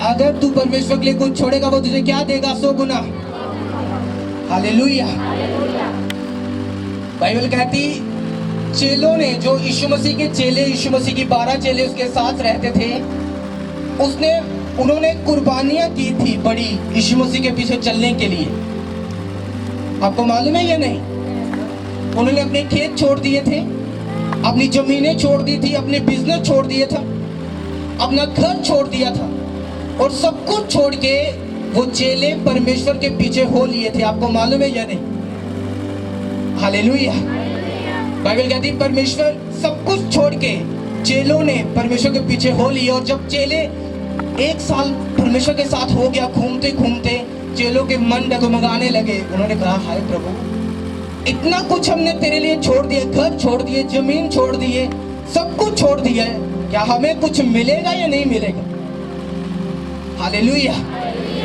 अगर तू परमेश्वर के लिए कुछ छोड़ेगा वो तुझे क्या देगा? 100 गुना। हालेलुया। बाइबल कहती चेलों ने, जो यीशु मसीह के चेले, यीशु मसीह की 12 चेले उसके साथ रहते थे, उन्होंने कुर्बानियां की थी बड़ी यीशु मसीह के पीछे चलने के लिए। आपको मालूम है या नहीं? उन्होंने अपने खेत छोड़ दिए थे, अपनी जमीनें छोड़ दी थी, अपने बिजनेस छोड़ दिए था, अपना घर छोड़ दिया था, और सब कुछ छोड़ के वो चेले परमेश्वर के पीछे हो लिए थे। आपको मालूम है या नहीं? हालेलुया। बाइबल कहती है परमेश्वर सब कुछ छोड़ के चेलों ने परमेश्वर के पीछे हो लिए। और जब चेले 1 साल परमेश्वर के साथ हो गया, घूमते घूमते चेलों के मन डगमगाने लगे। उन्होंने कहा, हाय प्रभु, इतना कुछ हमने तेरे लिए छोड़ दिया, घर छोड़ दिए, जमीन छोड़ दिए, सब कुछ छोड़ दिया है, क्या हमें कुछ मिलेगा या नहीं मिलेगा? हालेलुया।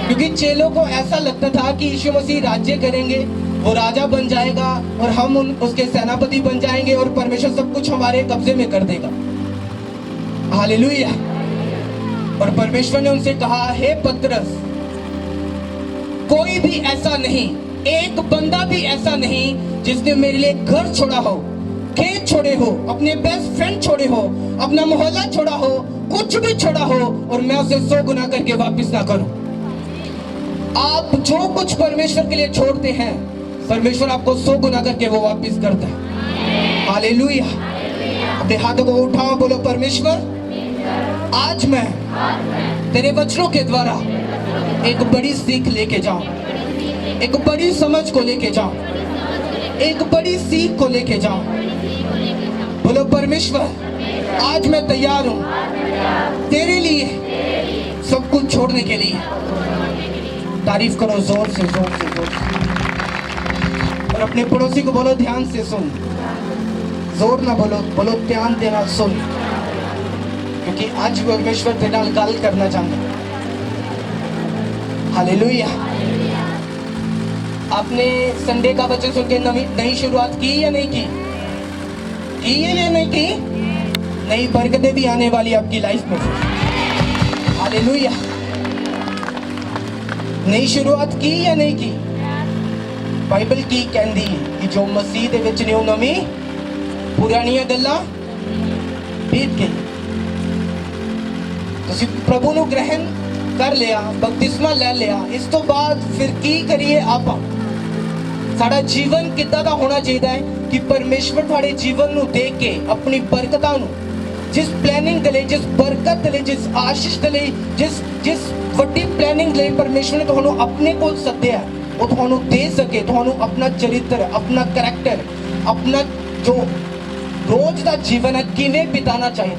क्योंकि चेलों को ऐसा लगता था कि यीशु मसीह राज्य करेंगे, वो राजा बन जाएगा और हम उसके सेनापति बन जाएंगे और परमेश्वर सब कुछ हमारे कब्जे में कर देगा। हालेलुया। और परमेश्वर ने उनसे कहा, हे पतरस, कोई भी ऐसा नहीं, एक बंदा भी ऐसा नहीं जिसने मेरे लिए घर छोड़ा हो, खेत छोड़े हो, अपने बेस्ट फ्रेंड छोड़े हो, अपना मोहल्ला छोड़ा हो, कुछ भी छोड़ा हो, और मैं उसे 100 गुना करके वापस ना करूं। आप जो कुछ परमेश्वर के लिए छोड़ते हैं, परमेश्वर आपको 100 गुना करके वो वापस करता है। हालेलुया। अपने हाथों को उठाओ, बोलो, परमेश्वर, आज मैं तेरे वचनों के द्वारा एक बड़ी सीख लेके जाऊं, एक बड़ी समझ को लेके जाऊं, एक बड़ी सीख को लेके जाऊं। बोलो, परमेश्वर, आज मैं तैयार हूं तेरे लिए सब कुछ छोड़ने के लिए। तारीफ करो जोर से, जोर से, जोर से। और अपने पड़ोसी को बोलो, ध्यान से सुन। जोर ना बोलो, बोलो ध्यान देना, सुन, क्योंकि आज परमेश्वर तेरे नाल गल करना चाहता है। हालेलुया। आपने संडे का वचन सुन के नई शुरुआत की या नहीं की? की है या नहीं की? नई बरकतें भी आने वाली आपकी लाइफ में। हालेलुया। नई शुरुआत की या नहीं की? बाइबल की कहती है कि जो मसीह दे विच ने ਉਹ नवी पुरानियां गल्लां बीत गई। ਤੁਸੀਂ प्रभु ਨੂੰ ग्रहण कर लिया, बपतिस्मा ले लिया, इस तो बाद फिर की करिए? ਆਪਾਂ ਸਾਡਾ जीवन किद्दां दा होना चाहिए है कि परमेश्वर ਤੁਹਾਡੇ जीवन ਨੂੰ देख के अपनी बरकतां ਨੂੰ, जिस प्लानिंग ਦੇ ਲਈ, जिस बरकत ਦੇ ਲਈ, जिस आशीष ਦੇ ਲਈ, जिस ਵੱਡੀ प्लानिंग ਲਈ परमेश्वर ने ਤੁਹਾਨੂੰ ਆਪਣੇ ਕੋਲ ਸੱਦਿਆ, ਉਹ ਤੁਹਾਨੂੰ ਦੇ ਸਕੇ, ਤੁਹਾਨੂੰ अपना चरित्र, अपना करैक्टर, अपना जो रोज का जीवन है किवें बिताना चाहिए,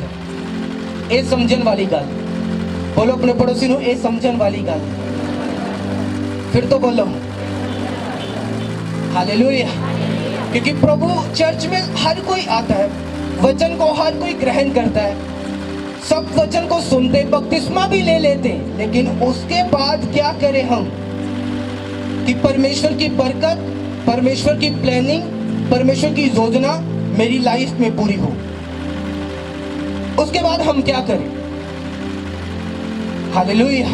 ये समझन वाली गल। बोलो अपने पड़ोसी ਨੂੰ, ये समझन वाली गल। फिर तो बोलो हालेलुया। क्योंकि प्रभु चर्च में हर कोई आता है, वचन को हर कोई ग्रहण करता है, सब वचन को सुनते, बपतिस्मा भी ले लेते, लेकिन उसके बाद क्या करें हम कि परमेश्वर की बरकत, परमेश्वर की प्लानिंग, परमेश्वर की योजना मेरी लाइफ में पूरी हो, उसके बाद हम क्या करें? हालेलुया।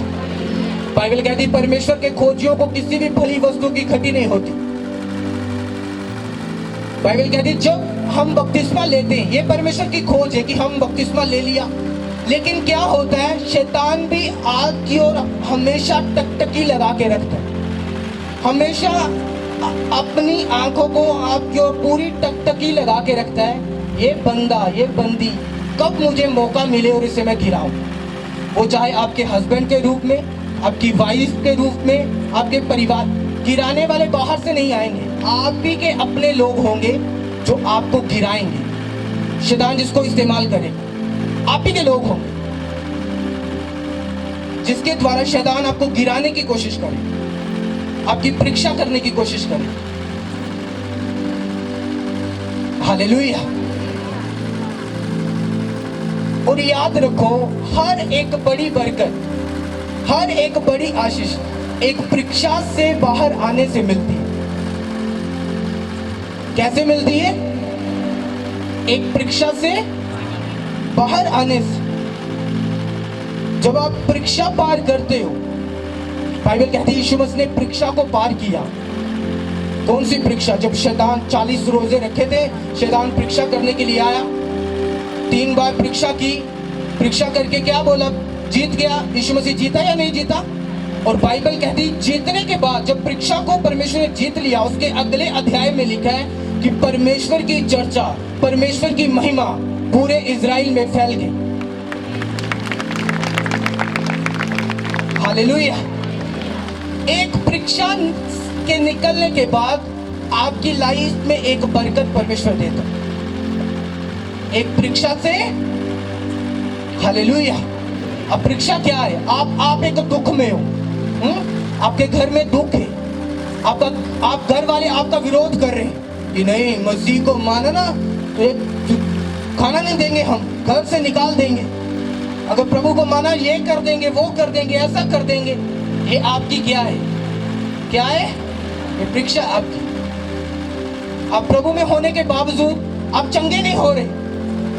बाइबल कहती है परमेश्वर के खोजियों को किसी भी भली वस्तु की घटी नहीं होती। बाइबल कहती है जब हम बपतिस्मा लेते हैं, ये परमेश्वर की खोज है कि हम बपतिस्मा ले लिया, लेकिन क्या होता है, शैतान भी आग की ओर हमेशा टकटकी लगा के रखता है, हमेशा अपनी आंखों को आपकी ओर पूरी टकटकी लगा के रखता है। ये बंदा, ये बंदी कब मुझे मौका मिले और इसे मैं गिराऊं। वो चाहे आपके हस्बैंड के रूप में, आपकी वाइफ के रूप में, आपके परिवार, गिराने वाले बाहर से नहीं आएंगे, आप ही के अपने लोग होंगे जो आपको गिराएंगे। शैतान जिसको इस्तेमाल करे, आप ही के लोग होंगे जिसके द्वारा शैतान आपको गिराने की कोशिश करे, आपकी परीक्षा करने की कोशिश करे। हालेलुया। और याद रखो, हर एक बड़ी बरकत, हर एक बड़ी आशीष एक परीक्षा से बाहर आने से मिलती है। कैसे मिलती है? एक परीक्षा से बाहर आने से। जब आप परीक्षा पार करते हो, बाइबल कहती है यीशु मसीह ने परीक्षा को पार किया। कौन सी परीक्षा? जब शैतान 40 रोजे रखे थे, शैतान परीक्षा करने के लिए आया, 3 बार परीक्षा की, परीक्षा करके क्या बोला? जीत गया। यीशु मसीह जीता या नहीं जीता? और बाइबल कहती जीतने के बाद जब परीक्षा को परमेश्वर ने जीत लिया, उसके अगले अध्याय में लिखा है कि परमेश्वर की चर्चा, परमेश्वर की महिमा पूरे इजराइल में फैल गई। हालेलुया। एक परीक्षा के निकलने के बाद आपकी लाइफ में एक बरकत परमेश्वर देता, एक परीक्षा से। हालेलुया। अब परीक्षा क्या है? आप एक दुख में हो, आपके घर में दुख है, आप घर वाले आपका विरोध कर रहे हैं कि नहीं, मसीह को माना ना तो खाना नहीं देंगे, हम घर से निकाल देंगे, अगर प्रभु को माना ये कर देंगे, वो कर देंगे, ऐसा कर देंगे। ये आपकी क्या है? क्या है ये परीक्षा आपकी? आप प्रभु में होने के बावजूद आप चंगे नहीं हो रहे,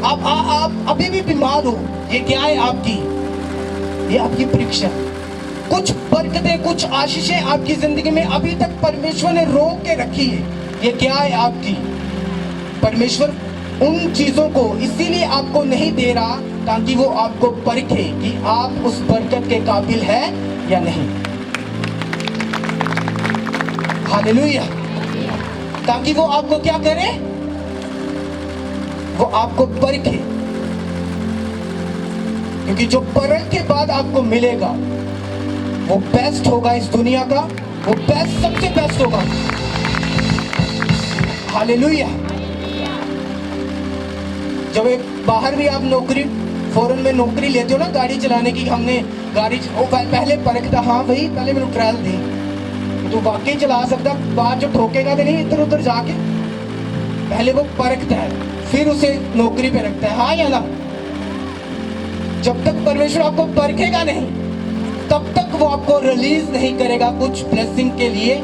आप अभी भी बीमार हो। ये क्या है आपकी? ये आपकी परीक्षा। कुछ बरकतें, कुछ आशीषें आपकी जिंदगी में अभी तक परमेश्वर ने रोक के रखी है। ये क्या है आपकी? परमेश्वर उन चीजों को इसीलिए आपको नहीं दे रहा ताकि वो आपको परखे कि आप उस बरकत के काबिल है या नहीं। हालेलुया। ताकि वो आपको क्या करे? वो आपको परखे, क्योंकि जो परख के बाद आपको मिलेगा वो बेस्ट होगा इस दुनिया का, वो बेस्ट, सबसे बेस्ट होगा। हालेलुया। जब एक बाहर भी आप नौकरी, फॉरेन में नौकरी लेते हो ना गाड़ी चलाने की, हमने गाड़ी पहले परखता, हाँ भाई पहले मेरे ट्रायल दे, तो वाकई चला सकता, बाहर जो ठोकेगा तो नहीं इधर उधर जाके, पहले वो परखता है फिर उसे नौकरी पे रखता है, हाँ या ना? जब तक परमेश्वर आपको परखेगा नहीं तब तक वो आपको रिलीज नहीं करेगा कुछ ब्लेसिंग के लिए,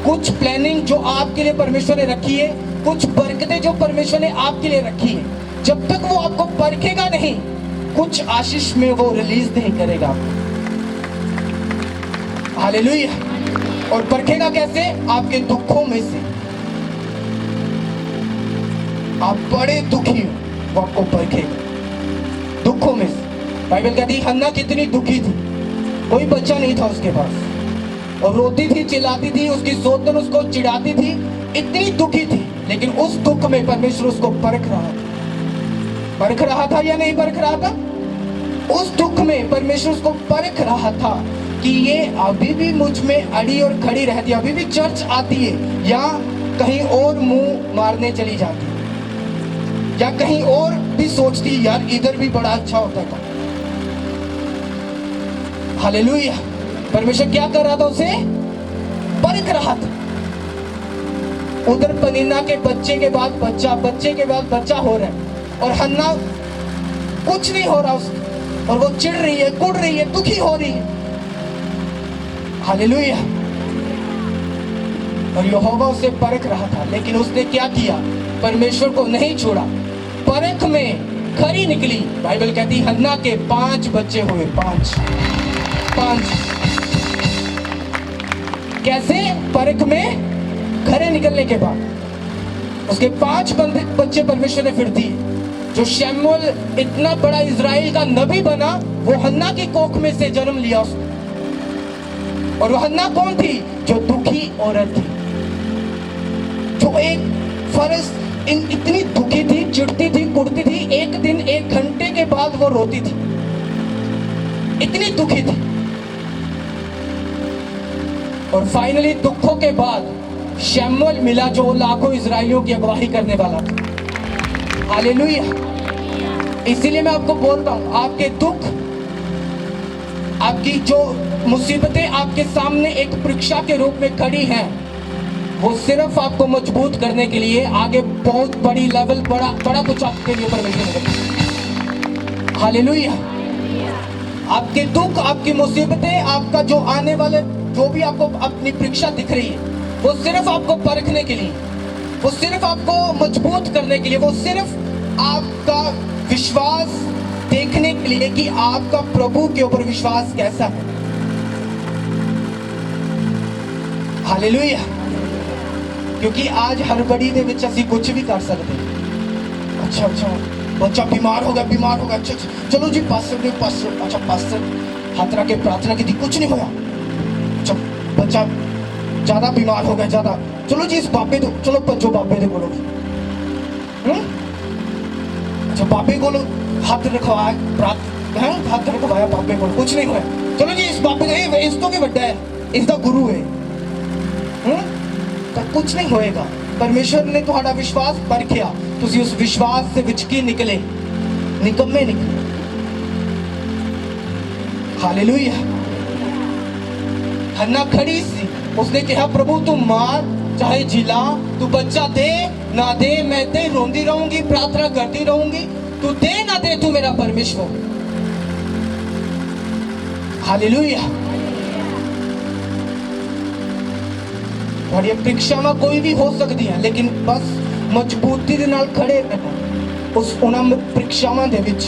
कुछ प्लानिंग जो आपके लिए परमेश्वर ने रखी है, कुछ बरकतें जो परमेश्वर ने आपके लिए रखी है। जब तक वो आपको परखेगा नहीं, कुछ आशीष में वो रिलीज नहीं करेगा। हालेलुया। और परखेगा कैसे? आपके दुखों में से। आप बड़े दुखी हो, वो आपको परखेगा दुखों में से। बाइबल कहती है हन्ना कितनी दुखी थी, कोई बच्चा नहीं था उसके पास, और रोती थी, चिल्लाती थी, उसकी सौतन उसको चिढ़ाती थी, इतनी दुखी थी, लेकिन उस दुख में परमेश्वर उसको परख रहा था। परख रहा था या नहीं परख रहा था? उस दुख में परमेश्वर उसको परख रहा था कि ये अभी भी मुझ में अड़ी और खड़ी रहती है, अभी भी चर्च आती है, या कहीं और मुंह मारने चली जाती है, या कहीं और भी सोचती है यार इधर भी बड़ा अच्छा होता था। हालेलुया। परमेश्वर क्या कर रहा था? उसे परख रहा था। उधर पनीना के बच्चे के बाद बच्चा, बच्चे के बाद बच्चा हो रहा है, और हन्ना कुछ नहीं हो रहा उसको, और वो चिढ़ रही है, कुड़ रही है, दुखी हो रही है। हालेलुया। और यहोवा उसे परख रहा था, लेकिन उसने क्या किया? परमेश्वर को नहीं छोड़ा, परख में खरी निकली। बाइबल कहती हन्ना के 5 बच्चे हुए, 5। कैसे? परख में खरे निकलने के बाद उसके 5 बच्चे परमेश्वर ने फिर दिए। जो शमूएल इतना बड़ा इजराइल का नबी बना, वो हन्ना की कोख में से जन्म लिया उसने। और वो हन्ना कौन थी? जो दुखी औरत थी, जो एक फर्ज इतनी दुखी थी, चिढ़ती थी, कुड़ती थी, एक दिन 1 घंटे के बाद वो रोती थी, इतनी दुखी थी। और फाइनली दुखों के बाद शमूएल मिला, जो लाखों इजराइलियों की अगुवाई करने वाला था। हालेलुया। इसीलिए मैं आपको बोलता हूं, आपके दुख, आपकी जो मुसीबतें आपके सामने एक परीक्षा के रूप में खड़ी हैं, वो सिर्फ आपको मजबूत करने के लिए आगे बहुत बड़ी लेवल, बड़ा कुछ आपके लिए परमेश्वर ने। हालेलुया। आपके दुख, आपकी मुसीबतें, आपका जो आने वाले, जो भी आपको अपनी परीक्षा दिख रही है, वो सिर्फ आपको परखने के लिए, वो सिर्फ आपको मजबूत करने के लिए, वो सिर्फ आपका विश्वास देखने के लिए कि आपका प्रभु के ऊपर विश्वास कैसा है। हालेलुया। क्योंकि आज हड़बड़ी दे विच असीं कुछ भी कर सकते। अच्छा बच्चा बीमार हो गया, अच्छा चलो जी पास्टर अच्छा पास्टर हाथ रख के प्रार्थना की थी, कुछ नहीं होया। अच्छा बच्चा ज्यादा बीमार हो गया, ज्यादा, चलो जी इस बाबे दो, चलो भजो बाबे दे कोलो। अच्छा बाबे कोलो हाथ रखवाया, हाथ रखवाया बाबे कोलो, कुछ नहीं होया। चलो जी इस बाबे दे, इस तो भी बड़ा है, इसका गुरु है। तो कुछ नहीं होएगा। परमेश्वर ने तुम्हारा विश्वास परखिया, तुसी उस विश्वास से विच की निकले, निकम्मे निकले। हालेलुया। हन्ना खड़ी सी, उसने कहा प्रभु तू मार चाहे जिला, तू बच्चा दे ना दे, मैं ते रोंदी रहूंगी, प्रार्थना करती रहूंगी, तू दे ना दे, तू मेरा परमेश्वर। हालेलुया। ਤੁਹਾਡੀ ਪ੍ਰੀਖਿਆਵਾਂ ਕੋਈ ਵੀ ਹੋ ਸਕਦੀਆਂ, ਲੇਕਿਨ ਬਸ ਮਜ਼ਬੂਤੀ ਦੇ ਨਾਲ ਖੜੇ ਰਹਿਣਾ ਉਸ ਉਹਨਾਂ ਪ੍ਰੀਖਿਆਵਾਂ ਦੇ ਵਿੱਚ।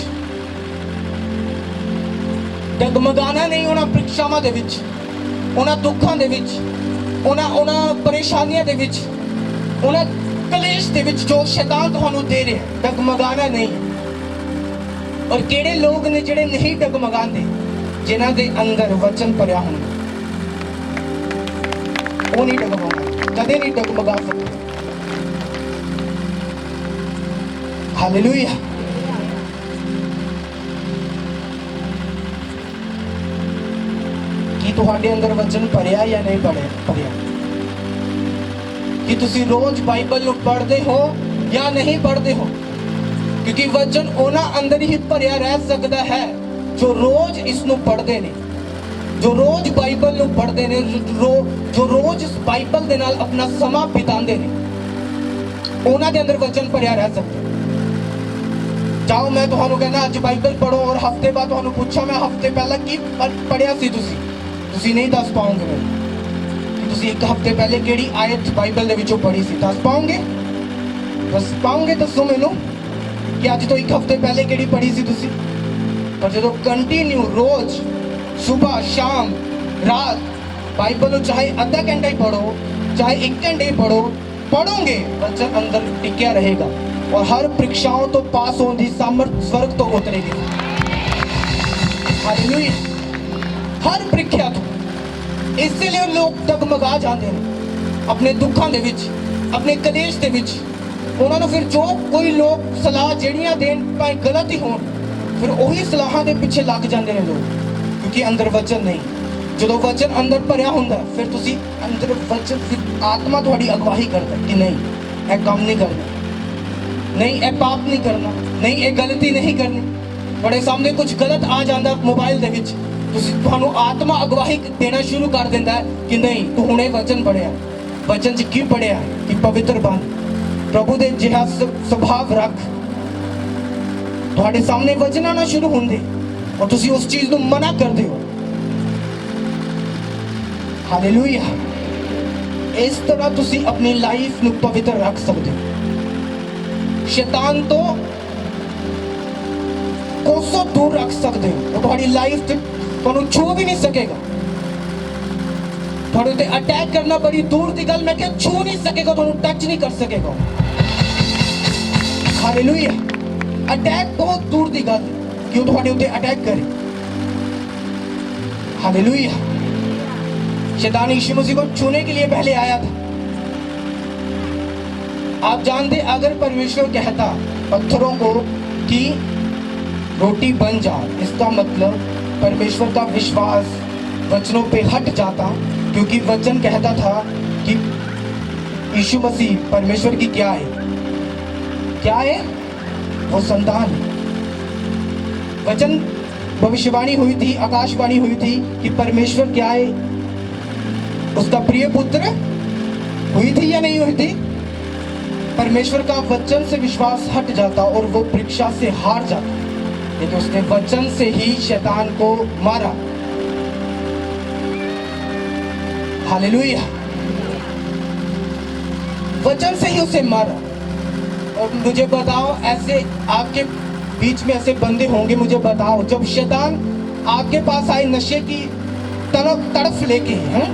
ਡਗਮਗਾਣਾ ਨਹੀਂ ਉਹਨਾਂ ਪ੍ਰੀਖਿਆਵਾਂ ਦੇ ਵਿੱਚ, ਉਹਨਾਂ ਦੁੱਖਾਂ ਦੇ ਵਿੱਚ, ਉਹਨਾਂ ਪਰੇਸ਼ਾਨੀਆਂ ਦੇ ਵਿੱਚ, ਉਹਨਾਂ ਕਲੇਸ਼ ਦੇ ਵਿੱਚ ਜੋ ਸ਼ੈਤਾਨ ਤੁਹਾਨੂੰ ਦੇ ਰਿਹਾ। ਡਗਮਗਾਣਾ ਨਹੀਂ। ਔਰ ਕਿਹੜੇ ਲੋਕ ਨੇ ਜਿਹੜੇ ਨਹੀਂ ਡਗਮਗਾਉਂਦੇ, ਜਿਨ੍ਹਾਂ ਦੇ ਅੰਦਰ ਵਚਨ ਭਰਿਆ ਹੁੰਦਾ, वो नहीं डगमगा, कदे नहीं डगमगा सकते। हालेलुया। कि तुहाडे अंदर वचन भरिया या नहीं भरिया? कि तुसी रोज बाइबल नूं पढ़दे हो या नहीं पढ़दे हो? क्योंकि वचन उन्हां अंदर ही भरिया रह सकता है जो रोज इसनूं पढ़दे ने, जो रोज बाइबल नूं पढ़दे ने, जो रोज इस बाइबल दे नाल अपना समा बितांदे ने, उन्हां दे अंदर वचन भरिया रह सकदा। जाओ मैं तुहानूं कहना अज बाइबल पढ़ो और हफ्ते बाद तुहानूं पुछां मैं हफ्ते पहला की पढ़िया सी, तुसी नहीं दस पाओगे मैनूं कि तुसी एक हफ्ते पहले किहड़ी आयत बाइबल दे विचों पढ़ी सी। दस पाओगे? दसो मैनूं कि अज तो एक हफ्ते पहले किहड़ी पढ़ी सी तुसी। पर जदों कंटिन्यू रोज सुबह शाम रात बाइबल चाहे आधा घंटा ही पढ़ो, चाहे 1 घंटे ही पढ़ोगे, वचन अंदर टिकिया रहेगा और हर परीक्षाओं तो पास होने की सामर्थ स्वर्ग तो उतरेगी। हालेलुया। हर परीक्षा तो इसलिए लोग डगमगा जाते हैं अपने दुखों के विच, अपने कलेश के विच। उन्होंने फिर जो कोई लोग सलाह जड़ियां देन भाई गलत ही होण, फिर वही सलाहां दे पिछे लग जाते हैं लोग, क्योंकि अंदर वचन नहीं। जो वचन अंदर भरिया हुंदा फिर तुसी अंदर वचन, फिर आत्मा थोड़ी अगवाही करता कि नहीं यह काम नहीं करना, नहीं यह पाप नहीं करना, नहीं यह गलती नहीं करनी। बड़े सामने कुछ गलत आ जाता मोबाइल दे विच, तुहानूं आत्मा अगवाही देना शुरू कर देंदा है कि नहीं तू हुणे वचन पढ़िया, वचन च की पढ़िया कि पवित्र बन, प्रभु दे जिहा सुभाव रख। तुहाडे सामने वचन आना शुरू होंदे और तुसी उस चीज नूं मना करदे हो। हालेलुया। इस तरह तुसी अपनी लाइफ नूं पवित्र रख सकते हो। शैतान तो कोसों दूर रख सकते हो, वो तुम्हारी लाइफ से तुहानूं छू भी नहीं सकेगा। तुहाडे ते अटैक करना बड़ी दूर दी गल, मैं क्या छू नहीं सकेगा, तुहानूं टच नहीं कर सकेगा। हालेलुया। अटैक बहुत दूर दी गल क्यों तुहाडे उत्ते अटैक करे। हालेलुया। शैतान यीशु मसीह को छूने के लिए पहले आया था। आप जानते अगर परमेश्वर कहता पत्थरों को कि रोटी बन जा, इसका मतलब परमेश्वर का विश्वास वचनों पे हट जाता, क्योंकि वचन कहता था कि यीशु मसीह परमेश्वर की क्या है वो संतान है। वचन भविष्यवाणी हुई थी, आकाशवाणी हुई थी कि परमेश्वर क्या है, उसका प्रिय पुत्र हुई थी या नहीं हुई थी। परमेश्वर का वचन से विश्वास हट जाता और वो परीक्षा से हार जाता, लेकिन उसने वचन से ही शैतान को मारा। हालेलुया। वचन से ही उसे मारा। और मुझे बताओ ऐसे आपके बीच में ऐसे बंदे होंगे, मुझे बताओ, जब शैतान आपके पास आए नशे की तड़फ लेके, हैं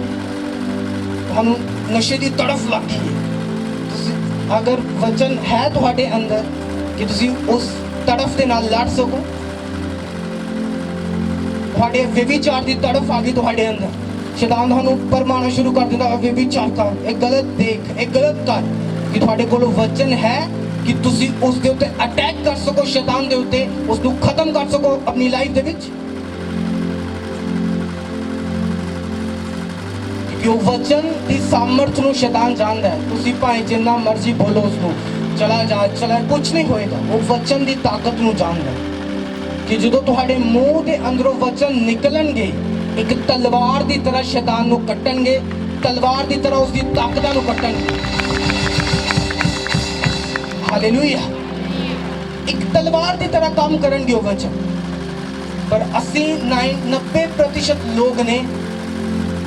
हम नशे की तड़फ लग गई है, अगर वचन है तुहाडे अंदर कि तुसी उस तड़फ दे नाल लड़ सको, तुहाडे व्यभिचार की तड़फ आ गई तुहाडे अंदर, शैतान तुहानू भरमाना शुरू कर देता, व्यभिचार कर, एक गलत देख, एक गलत कर, कि तुहाडे कोल वचन है कि तुसी उस दे उत्ते अटैक कर सको, शैतान दे उत्ते उसनू खत्म कर सको अपनी लाइफ दे विच, क्योंकि वो वचन की सामर्थ नू शैतान जानदा है। तुसी भाएं जिन्ना मर्जी बोलो उसनू, चला जा चला, कुछ नहीं होएगा, वो वचन की ताकत नू जानदा है कि जो तुहाडे मुंह दे अंदरों वचन निकलणगे, एक तलवार की तरह शैतान नू कट्टणगे, तलवार की तरह उसकी ताकतां नू कट्टणगे। हालेलुया, एक तलवार की तरह काम करनगे वो वचन। पर 80-90% लोग ने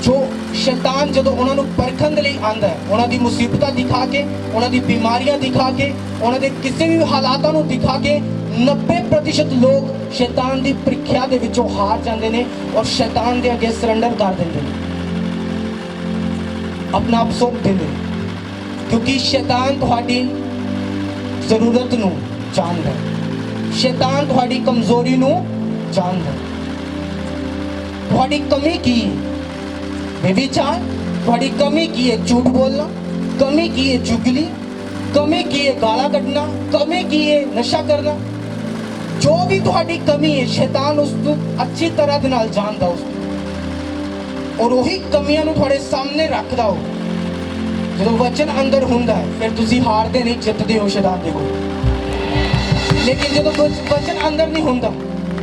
जो शैतान जो उन्होंने परखण लई आंदा है, उन्होंने मुसीबत दिखा के, उन्होंने बीमारियां दिखा के, उन्होंने किसी भी हालातों को दिखा के 90% लोग शैतान की प्रीख्या दे विचों हार जाते हैं और शैतान के अगे सरेंडर कर देते हैं, अपना आप सौंप देते हैं, क्योंकि शैतान तुहाडी जरूरत नू जानदा है, शैतान तुहाडी कमजोरी नू जानदा है, तुहाडी कमी की है, व्यभिचार, तुहाडी कमी की है झूठ बोलना, कमी की है चुगली, कमी की है गाला कटना, कमी की है नशा करना, जो भी तुहाडी कमी है शैतान उसको अच्छी तरह दे नाल जानदा उसको, और वही कमियां नू तुहाडे सामने रखदा हो। जो वचन अंदर हुंदा है फिर तुसी हारदे नहीं, जितदे हो शैतान दे कोल। लेकिन जो वचन अंदर नहीं हुंदा,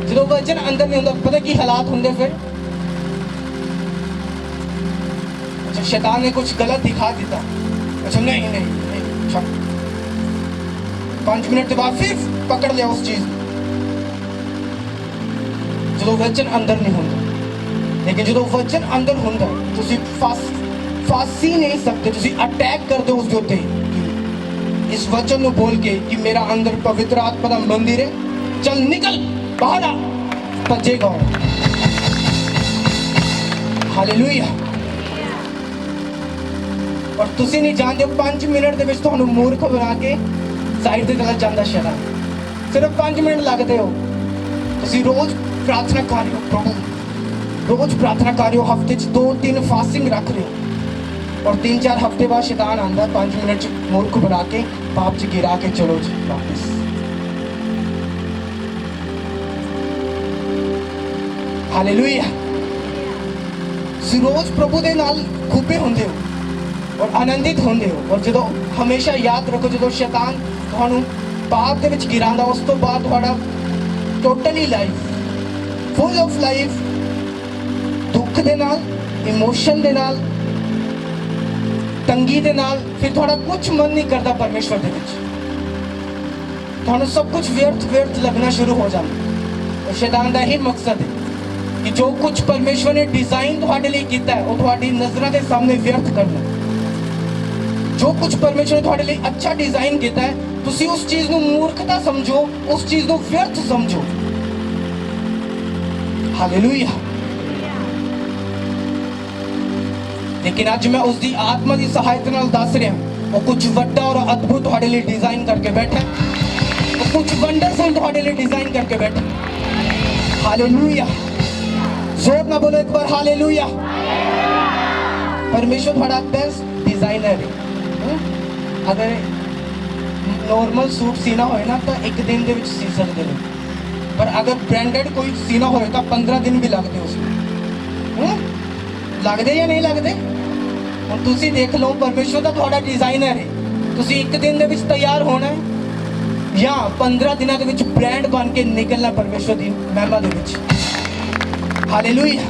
जो वचन अंदर नहीं हुंदा, पता की हालात हुंदे फिर, अच्छा शैतान ने कुछ गलत दिखा दिता, अच्छा नहीं नहीं, नहीं अच्छा 5 मिनट के बाद फिर पकड़ लिया उस चीज, जो वचन अंदर नहीं होंदा। लेकिन जो वचन अंदर होंदा तुसी फांसी नहीं सकते, तुसी अटैक कर दो उसके उत्ते इस वचन को बोल के कि मेरा अंदर पवित्र आत्मा का मंदिर है, चल निकल बाहर आ, भजेगा। हालेलुया। और तुसी नहीं जानते 5 मिनट दे विच तुहानू मूर्ख बना के साइड ते चला जांदा शैतान, सिर्फ 5 मिनट लगते हो। तुसी रोज प्रार्थना कर रहे हो, प्रभु रोज प्रार्थना कर रहे हो, हफ्ते 2-3 फास्टिंग रख रहे हो, और 3-4 हफ्ते बाद शैतान आंदा 5 मिनट मूर्ख बना के पाप च गिरा के चलो जी वापस। हालेलुया। रोज प्रभु दे नाल खूबे होंदे हो और आनंदित होंदे हो, और जो हमेशा याद रखो जो शैतान तुहानू पाप दे विच गिरांदा, उस तो बाद तुहाडा totally life full of life दुख दे नाल, इमोशन दे नाल, तंगी दे नाल, फिर थोड़ा कुछ मन नहीं करता परमेश्वर दे विच, तुहानू सब कुछ व्यर्थ व्यर्थ लगना शुरू हो जाता। और शैतान दा ही मकसद है कि जो कुछ परमेश्वर ने डिजाइन तुहाडे लिए कीता है वो तुहाडी नज़रां दे सामने व्यर्थ करना। जो कुछ परमेश्वर ने तुहाडे लिए अच्छा डिजाइन कीता है, तुसी उस चीज नू मूर्खता समझो, उस चीज नू व्यर्थ समझो। हालेलुया। लेकिन आज मैं उसकी आत्मा की सहायता नाल दस रहा, वो कुछ वड्डा और अद्भुत तुहाडे लिए डिजाइन करके बैठा है, वो कुछ वंडरफुल तुहाडे लिए डिजाइन करके बैठा है। हालेलुया। जोर ना बोलो एक बार हालेलुया। परमेश्वर तुहाडा बेस्ट डिजाइनर है। अगर नॉर्मल सूट सीना होए ना तो एक दिन दे विच सी सकते हो, पर अगर ब्रांडेड कोई सीना होए तो 15 दिन भी लगते उसमें। लगते या नहीं लगते? और तुसी देख लो परमेश्वर का तुहाडा डिजाइनर है, तुसी एक दिन दे विच तैयार होना है या 15 दिनों के विच ब्रांड बन के निकलना परमेश्वर की महिमा दे विच। हालेलुया।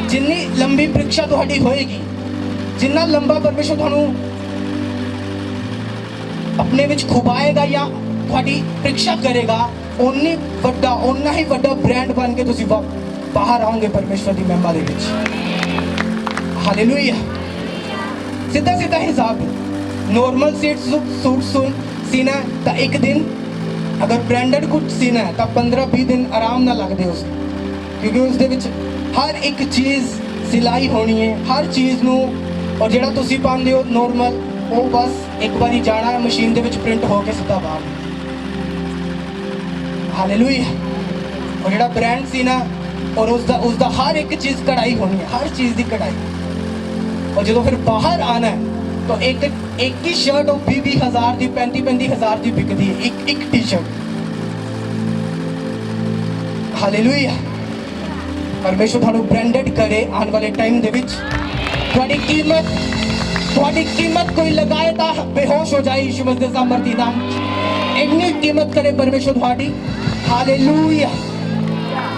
जिन्नी लंबी परीक्षा तुहाडी होएगी, जिन्ना लंबा परमेश्वर तुहानू अपने विच खुबाएगा या तुहाडी परीक्षा करेगा, उन्ना ही वड्डा ब्रांड बन के तुसी बाहर आओगे परमेश्वर की महिमा दे विच। हालेलुया। सीधा सीधा हिसाब है। नॉर्मल सूट सीना तो एक दिन ਅਗਰ ਬ੍ਰਾਂਡਡ ਕੁਝ ਸੀਨਾ ਹੈ ਤਾਂ 15-20 ਦਿਨ ਆਰਾਮ ਨਾਲ ਲੱਗਦੇ ਉਸ, ਕਿਉਂਕਿ ਉਸ ਦੇ ਵਿੱਚ ਹਰ ਇੱਕ ਚੀਜ਼ ਸਿਲਾਈ ਹੋਣੀ ਹੈ, ਹਰ ਚੀਜ਼ ਨੂੰ। ਔਰ ਜਿਹੜਾ ਤੁਸੀਂ ਪਾਉਂਦੇ ਹੋ ਨੋਰਮਲ, ਉਹ ਬਸ ਇੱਕ ਵਾਰੀ ਜਾਣਾ ਹੈ ਮਸ਼ੀਨ ਦੇ ਵਿੱਚ ਪ੍ਰਿੰਟ ਹੋ ਕੇ ਸਿੱਧਾ ਬਾਹਰ। ਹਾਲੇਲੂਇਆ। ਔਰ ਜਿਹੜਾ ਬ੍ਰਾਂਡ ਸੀ ਨਾ, ਔਰ ਉਸਦਾ ਹਰ ਇੱਕ ਚੀਜ਼ ਕਢਾਈ ਹੋਣੀ ਹੈ, ਹਰ ਚੀਜ਼ ਦੀ ਕਢਾਈ। ਔਰ ਜਦੋਂ ਫਿਰ ਬਾਹਰ ਆਣਾ ਹੈ ਤਾਂ ਇੱਕ ਹੀ ਸ਼ਰਟ ਉਹ 20-20 ਹਜ਼ਾਰ ਦੀ, 35-35 ਹਜ਼ਾਰ ਦੀ ਵਿਕਦੀ ਹੈ, ਇੱਕ ਟੀ ਸ਼ਰਟ। ਹਾਲੇਲੂਇਆ। ਪਰਮੇਸ਼ਰ ਤੁਹਾਨੂੰ ਬ੍ਰਾਂਡਡ ਕਰੇ ਆਉਣ ਵਾਲੇ ਟਾਈਮ ਦੇ ਵਿੱਚ। ਤੁਹਾਡੀ ਕੀਮਤ ਕੋਈ ਲਗਾਏ ਤਾਂ ਬੇਹੋਸ਼ ਹੋ ਜਾਏ ਯਿਸੂ ਮਸੀਹ ਦੇ ਸਾਮਰਥੀ ਨਾਮ। ਇੰਨੀ ਕੀਮਤ करे परमेश्वर ਤੁਹਾਡੀ। हालेलुया।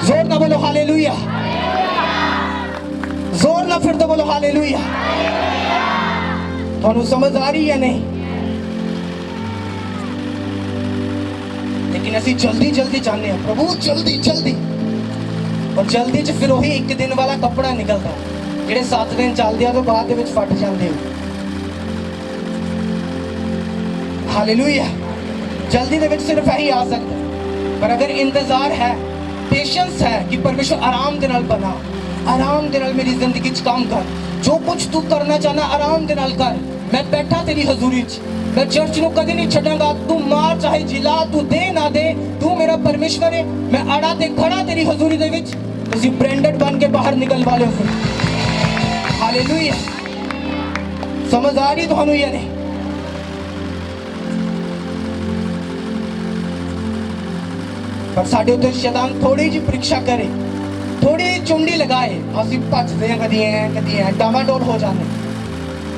जोर ना बोलो हालेलुया, जोर ना फिर तो बोलो हालेलुया। ਤੁਹਾਨੂੰ ਸਮਝ ਆ ਰਹੀ ਹੈ ਨਹੀਂ? लेकिन ਅਸੀਂ जल्दी चाहते हैं प्रभु, जल्दी। और जल्दी च फिर वही एक दिन वाला कपड़ा निकलता, ਜਿਹੜੇ 7 ਦਿਨ ਚੱਲਦੇ ਆ ਤੋਂ ਬਾਅਦ ਦੇ ਵਿੱਚ ਫਟ ਜਾਂਦੇ ਹੋ। हालेलुया। जल्दी ਦੇ ਵਿੱਚ ਸਿਰਫ ਇਹੀ ਆ ਸਕਦਾ, पर अगर इंतजार है, पेशेंस है कि परमेश्वर आराम दे नाल बना, आराम दे नाल मेरी जिंदगी च काम कर, जो कुछ तू करना चाहना आराम दे नाल कर। मैं बैठा तेरी हजूरी च, मैं चर्च नूं कदे नहीं छड्डांगा। तू मार चाहे जिला, तू दे ना दे, तू मेरा परमेश्वर है। मैं आड़ा ते खड़ा तेरी हजूरी दे विच। तुसीं ब्रांडेड बन के बाहर निकल वाले हो। हालेलुया। समझ आ रही तुहानूं या नहीं? पर साडे उत्ते शैतान थोड़ी जी परीक्षा करे, थोड़ी चुंडी लगाए, असीं भजदे हां, कदी ऐ डामाडोल हो जाने।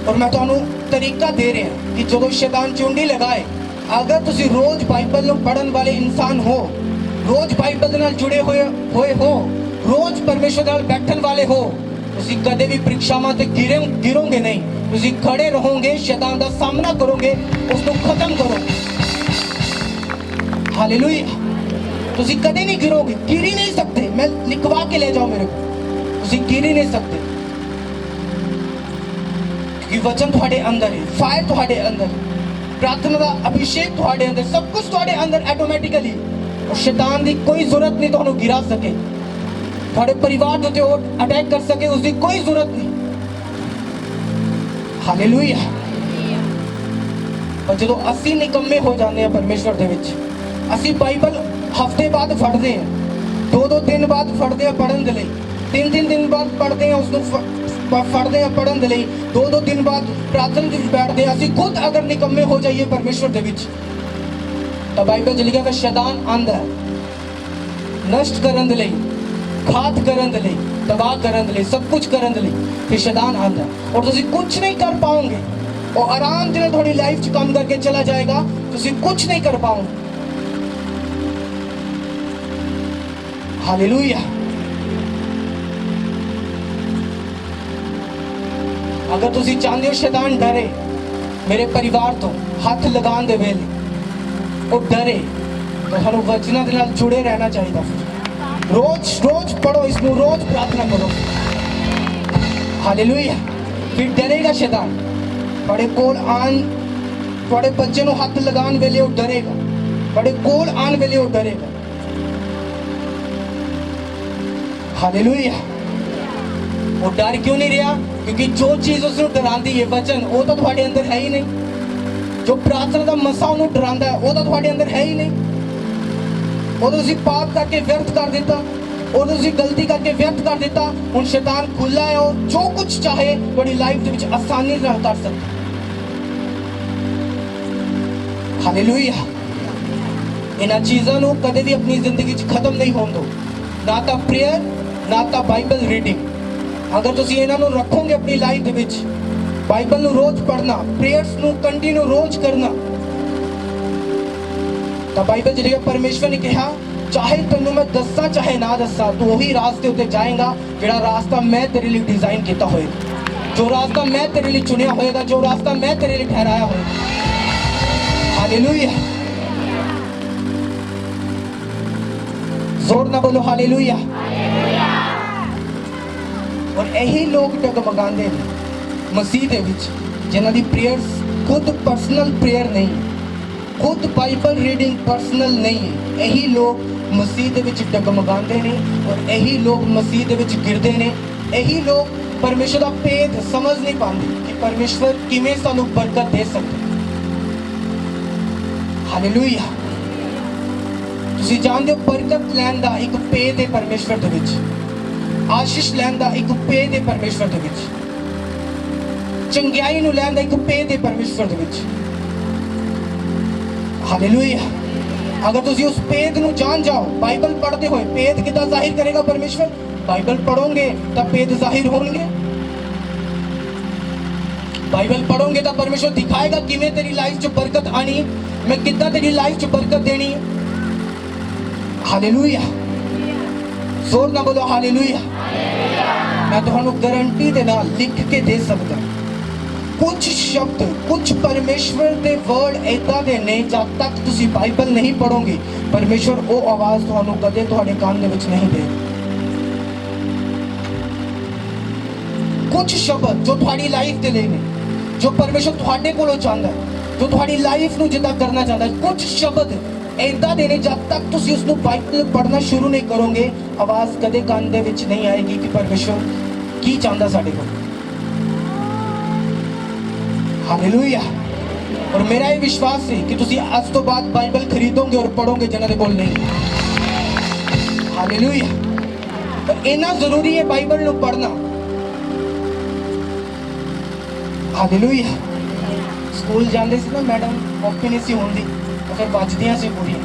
और मैं तुहानूं तरीका दे रहा कि जदों शैतान चुंडी लगाए, अगर तुसीं रोज बाइबल नूं पढ़न वाले इंसान हो, रोज बाइबल दे नाल जुड़े होए हो, रोज परमेश्वर नाल बैठन वाले हो, तुसीं कदे भी परीक्षावां ते गिरोगे नहीं। तुसीं खड़े रहोगे, शैतान दा सामना करोगे, उसनूं खत्म करोगे। हालेलुया। तुसी कदे नहीं गिरोगे, गिर ही नहीं सकते। मैं लिखवा के ले जाओ मेरे को, तुसी गिर ही नहीं सकते, क्योंकि वचन तुम्हारे अंदर है, फायर तुम्हारे अंदर है, प्रार्थना का अभिषेक तुम्हारे अंदर, सब कुछ तुम्हारे अंदर ऑटोमेटिकली। और शैतान की कोई जरूरत नहीं तुहानू गिरा सके, तुम्हारे परिवार के उत्ते अटैक कर सके, उसकी कोई जरूरत नहीं। हालेलुया। और जो असी निकम्मे हो जाते हैं परमेश्वर दे विच, असी बाइबल हफ्ते बाद पढ़ते हैं, 2-2 दिन बाद पढ़ते हैं पढ़न दे लई, 3-3 दिन बाद पढ़ते हैं उसको पढ़ते हैं पढ़न दे लई, 2-2 दिन बाद प्रार्थना विच बैठते हैं। असी खुद अगर निकम्मे हो जाइए परमेश्वर दे विच, तो बाइबल च लिखा कि शैतान आंदा है नष्ट करन दे लई, घात करन दे लई, तबाह करन दे लई, सब कुछ करन दे लई। फिर शैतान आंदा है और तुसी कुछ नहीं कर पाओगे, और आराम से थोड़ी लाइफ च काम करके चला जाएगा, तुसी कुछ नहीं कर पाओगे। हालेलुया। अगर तुसी चाहते हो शैतान डरे मेरे परिवार तो हाथ लगान दे वेले, वो डरे, तो सानू वचनां दे नाल जुड़े रहना चाहिए। रोज पढ़ो इसको, रोज प्रार्थना करो। हालेलुया। फिर डरेगा शैतान, बड़े कोल आन, बड़े बच्चे नू हाथ लगान वेले वो डरेगा, बड़े कोल आन वेले वो डरेगा। हालेलुया। वो डर क्यों नहीं रहा? क्योंकि जो चीज उसने डरांदी है वचन, वो तो तुम्हारे अंदर है ही नहीं। जो प्रार्थना का मसा उन्हें डरांदा है, वो तो तुम्हारे अंदर है ही नहीं। वो तो तुसी पाप करके व्यर्थ कर देता, वो तो तुसी गलती करके व्यर्थ कर देता। हुण शैतान खुला है और जो कुछ चाहे तुम्हारी लाइफ दे विच आसानी नाल कर सकता। हालेलुया। इन्हां चीज़ां नूं कदे भी अपनी जिंदगी च खत्म नहीं होण दो, ना तां प्रेयर, ना तां बाइबल रीडिंग। अगर तुसी इन्हां नूं रखोगे अपनी लाइफ दे विच, बाइबल नूं रोज पढ़ना, प्रेयर्स नूं कंटिन्यू रोज करना, तो बाइबल च लिखिआ परमेश्वर ने कहा चाहे तेनू मैं दस्सां चाहे ना दस्सां, तू वही रास्ते उत्ते जाएगा जिहड़ा रास्ता मैं तेरे लिए डिजाइन किया होएगा, जो रास्ता मैं तेरे लिए चुनिया होएगा, जो रास्ता मैं तेरे लिए ठहराया होएगा। हालेलुया। जोर ना बोलो हालेलुया। और यही लोग डगमगांदे ने मसीह दे विच, जिन्हां दी प्रेयर्स खुद पर्सनल प्रेयर नहीं, खुद बाइबल रीडिंग पर्सनल नहीं है। यही लोग मसीह दे विच डगमगांदे ने और यही लोग मसीह दे विच गिरदे ने। यही लोग परमेश्वर का भेद समझ नहीं पाते कि परमेश्वर किवें सानू बरकत दे सकते। हालेलुया। तुसीं जानदे हो बरकत लैण दा एक भेद है परमेश्वर दे विच, आशीष लैण दा एक भेद है परमेश्वर दे विच, चंगियाई नूं लैण दा एक भेद है परमेश्वर दे विच। हालेलुया। अगर तुसी उस भेद नूं जान जाओ, बाइबल पढ़ते हुए भेद कितना जाहिर करेगा परमेश्वर? बाइबल पढ़ोगे तब भेद जाहिर होंगे। बाइबल पढ़ोगे तब परमेश्वर दिखाएगा किवें तेरी लाइफ च बरकत आनी, मैं कितना तेरी लाइफ च बरकत देनी। हालेलुया। जोर ना बोलो हालेलुया। मैं तुहानू गारंटी दे नाल लिख के दे सकदा, कुछ शब्द कुछ परमेश्वर के वर्ड ऐसा दे ने जब तक तुसी बाइबल नहीं पढ़ोगे परमेश्वर वो आवाज तुहानू कदे तुहाडे कान दे विच नहीं दे। कुछ शब्द जो तुहाडी लाइफ दे लिए ने, जो परमेश्वर तुहाडे कोलों चाहता है, जो तुहाडी लाइफ नू जिद्दां करना चाहता है, कुछ शब्द ऐसा दे ने जब तक तुसी उसनू बाइबल पढ़ना शुरू नहीं करोगे आवाज कदे कान दे विच नहीं आएगी कि परमेश्वर की चाहता साडे कोल। हालेलुया। और मेरा ये विश्वास है कि तुसी आज तो बाद बाइबल खरीदोगे और पढ़ोगे जिन्हां दे कोल नहीं। हालेलुया। पर इतना जरूरी है बाइबल नूं पढ़ना। हालेलुया। स्कूल जांदे सी ना मैडम, कॉपी नहीं सी होंदी तो फिर बजदियां सी पूरियां,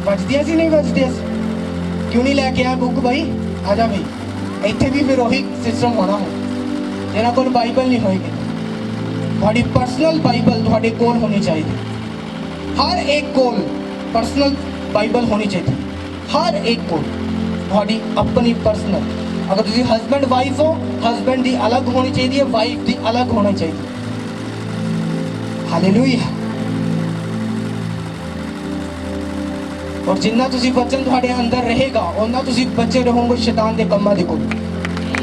बजदियां सी नहीं बजदियां सी, क्यों नहीं लैके आया बुक भाई, आ जा भाई। इत्थे भी फिर वही सिस्टम होना हो जिन्हां कोल बाइबल नहीं होएगी। तुहाडी पर्सनल बाइबल तुहाडे कोल होनी चाहिए। हर एक कोल पर्सनल बाइबल होनी चाहिए। हर एक कोल तुहाडी अपनी पर्सनल। अगर तुसी हस्बैंड वाइफ हो, हस्बैंड दी अलग होनी चाहिए, वाइफ दी अलग होनी चाहिए। हालेलुया। और जिन्ना तुसी वचन तुहाडे अंदर रहेगा उन्ना तुसी बचे रहोगे शैतान दे कम्मां दे कोल,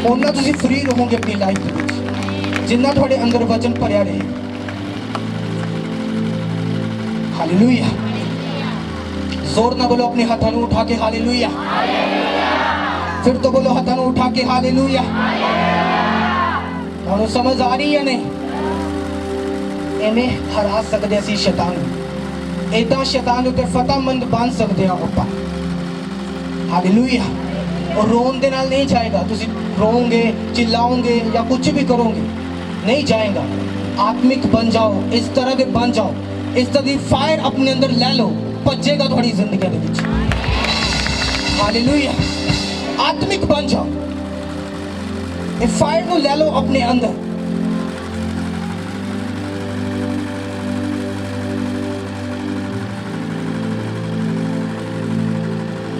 उन्ना तुसी फ्री रहोगे अपनी लाइफ दे विच जिन्ना थोड़े अंदर वचन भरिया रहे। हालेलुया। जोर ना बोलो अपने हाथों को उठा के हालेलुया। फिर तो बोलो हाथों को उठा के हालेलुया। तुहानू समझ आ रही है नहीं? इन्हें हरा सकते असी शैतान, इदा शैतान उत्ते फतहमंद बन सकते हैं ਆਪਾਂ। हालेलुया। और रोन दे नाल नहीं जाएगा, तुसी रोओगे चिल्लाओगे या कुछ भी करोगे नहीं जाएगा। आत्मिक बन जाओ, इस तरह के बन जाओ, इस तरह की फायर अपने अंदर ले लो, भजेगा थोड़ी जिंदगी के विच। हालेलुया। आत्मिक बन जाओ, इस फायर को ले लो अपने अंदर।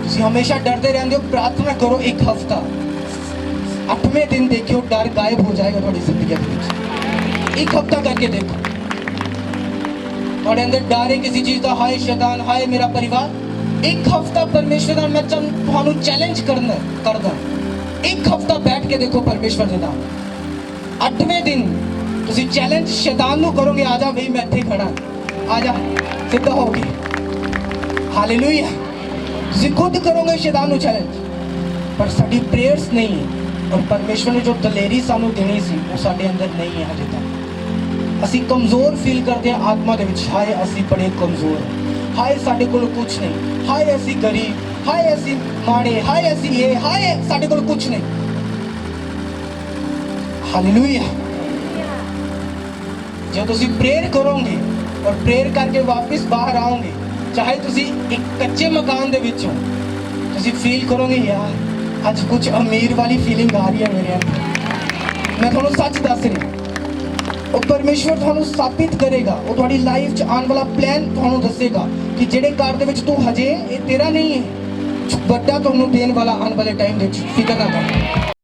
तुसी हमेशा डरते रहते हो, प्रार्थना करो एक हफ्ता, 8वें दिन देखियो डर गायब हो जाएगा थोड़ी जिंदगी में। एक हफ्ता करके देखो, थोड़े अंदर डर है किसी चीज का, हाय शैतान, हाय मेरा परिवार। एक हफ्ता परमेश्वर का मैं तुहानू चैलेंज करदा, एक हफ्ता बैठ के देखो परमेश्वर के नाम। 8वें दिन तुसी चैलेंज शैतान नू करोगे, आजा भाई मैं इत्थे खड़ा, आजा, सीधा हो गया। हालेलुया। तुसी खुद करोगे शैतान नू चैलेंज, पर साडी प्रेयर्स नहीं है और परमेश्वर ने जो दलेरी सानू देनी सी वो साडे अंदर नहीं है हजे तक। असी कमजोर फील करते हैं आत्मा दे विच, हाय असी बड़े कमजोर हैं, हाय साडे कोल कुछ नहीं, हाय असी गरीब, हाय असी माड़े, हाय असी ये, हाय साडे कोल कुछ नहीं। हालेलुया। जब तुसी प्रेयर करोगे और प्रेयर करके वापस बाहर आओगे, चाहे तुसी एक कच्चे मकान दे विच हो, तुसी फील करोगे यार आज कुछ अमीर वाली फीलिंग आ रही है मेरे अंदर। मैं थोड़ा सच दस रही, और परमेश्वर थानू साबित करेगा, वो थोड़ी लाइफ च आने वाला प्लान थानू दसेगा कि जेड़े घर दे विच तू हजे ये तेरा नहीं है, बड़ा थानू देने वाला आने वाले टाइम दे विच, फिकर ना कर।